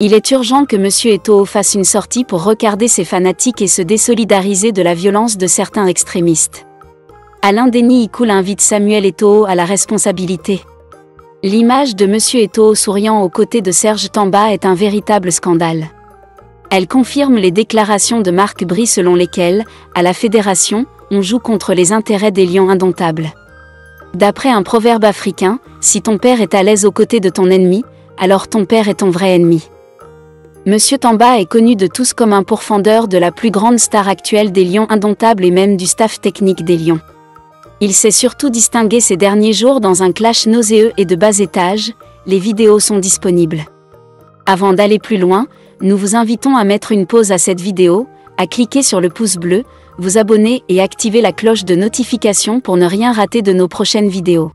Il est urgent que M. Eto'o fasse une sortie pour recarder ses fanatiques et se désolidariser de la violence de certains extrémistes. Alain Déni Ikoul invite Samuel Eto'o à la responsabilité. L'image de M. Eto'o souriant aux côtés de Serge Tamba est un véritable scandale. Elle confirme les déclarations de Marc Bry selon lesquelles, à la Fédération, on joue contre les intérêts des lions indomptables. D'après un proverbe africain, si ton père est à l'aise aux côtés de ton ennemi, alors ton père est ton vrai ennemi. Monsieur Tamba est connu de tous comme un pourfendeur de la plus grande star actuelle des lions indomptables et même du staff technique des lions. Il s'est surtout distingué ces derniers jours dans un clash nauséeux et de bas étage, les vidéos sont disponibles. Avant d'aller plus loin, nous vous invitons à mettre une pause à cette vidéo, à cliquer sur le pouce bleu, vous abonner et activer la cloche de notification pour ne rien rater de nos prochaines vidéos.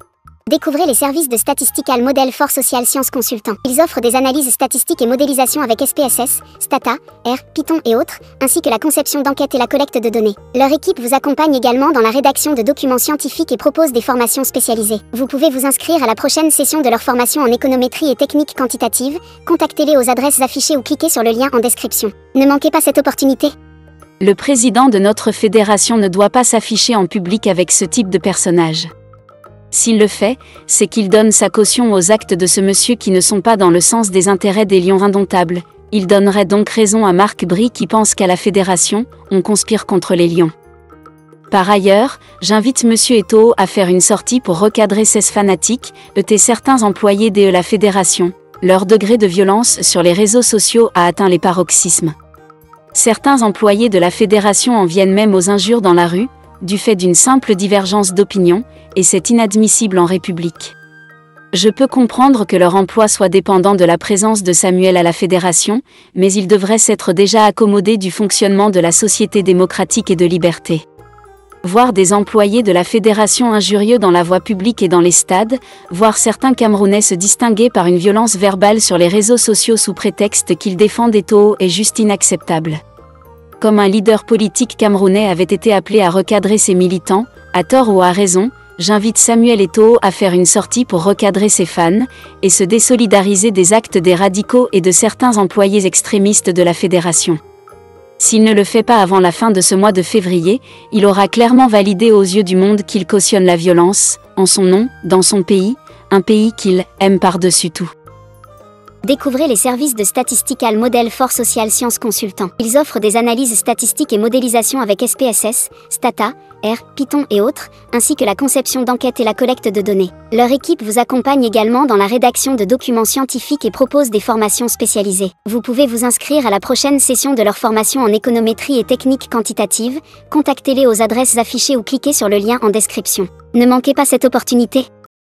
Découvrez les services de Statistical Model for Social Science Consultant. Ils offrent des analyses statistiques et modélisation avec SPSS, Stata, R, Python et autres, ainsi que la conception d'enquêtes et la collecte de données. Leur équipe vous accompagne également dans la rédaction de documents scientifiques et propose des formations spécialisées. Vous pouvez vous inscrire à la prochaine session de leur formation en économétrie et technique quantitative. Contactez-les aux adresses affichées ou cliquez sur le lien en description. Ne manquez pas cette opportunité. Le président de notre fédération ne doit pas s'afficher en public avec ce type de personnage. S'il le fait, c'est qu'il donne sa caution aux actes de ce monsieur qui ne sont pas dans le sens des intérêts des lions indomptables. Il donnerait donc raison à Marc Bry qui pense qu'à la Fédération, on conspire contre les lions. Par ailleurs, j'invite M. Eto'o à faire une sortie pour recadrer ces fanatiques, certains employés de la Fédération. Leur degré de violence sur les réseaux sociaux a atteint les paroxysmes. Certains employés de la Fédération en viennent même aux injures dans la rue, du fait d'une simple divergence d'opinion, et c'est inadmissible en République. Je peux comprendre que leur emploi soit dépendant de la présence de Samuel à la Fédération, mais ils devraient s'être déjà accommodés du fonctionnement de la société démocratique et de liberté. Voir des employés de la Fédération injurieux dans la voie publique et dans les stades, voir certains Camerounais se distinguer par une violence verbale sur les réseaux sociaux sous prétexte qu'ils défendent Eto'o est juste inacceptable. Comme un leader politique camerounais avait été appelé à recadrer ses militants, à tort ou à raison, j'invite Samuel Eto'o à faire une sortie pour recadrer ses fans, et se désolidariser des actes des radicaux et de certains employés extrémistes de la Fédération. S'il ne le fait pas avant la fin de ce mois de février, il aura clairement validé aux yeux du monde qu'il cautionne la violence, en son nom, dans son pays, un pays qu'il aime par-dessus tout. Découvrez les services de Statistical Model for Social Science Consultant. Ils offrent des analyses statistiques et modélisation avec SPSS, Stata, R, Python et autres, ainsi que la conception d'enquêtes et la collecte de données. Leur équipe vous accompagne également dans la rédaction de documents scientifiques et propose des formations spécialisées. Vous pouvez vous inscrire à la prochaine session de leur formation en économétrie et technique quantitative. Contactez-les aux adresses affichées ou cliquez sur le lien en description. Ne manquez pas cette opportunité.